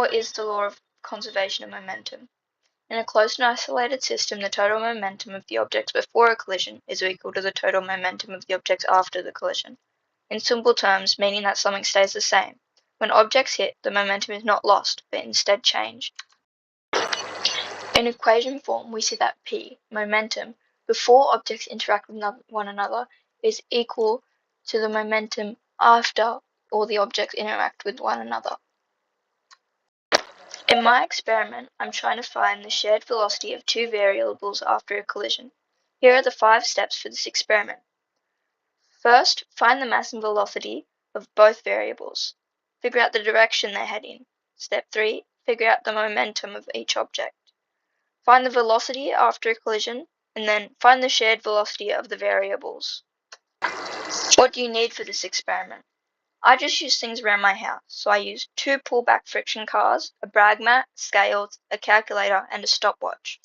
What is the law of conservation of momentum? In a closed and isolated system, the total momentum of the objects before a collision is equal to the total momentum of the objects after the collision. In simple terms, meaning that something stays the same. When objects hit, the momentum is not lost, but instead changed. In equation form, we see that P, momentum, before objects interact with one another, is equal to the momentum after all the objects interact with one another. In my experiment, I'm trying to find the shared velocity of two variables after a collision. Here are the 5 steps for this experiment. First, find the mass and velocity of both variables. Figure out the direction they're heading. Step 3, figure out the momentum of each object. Find the velocity after a collision, and then find the shared velocity of the variables. What do you need for this experiment? I just use things around my house, so I used 2 pullback friction cars, a brag mat, scales, a calculator, and a stopwatch.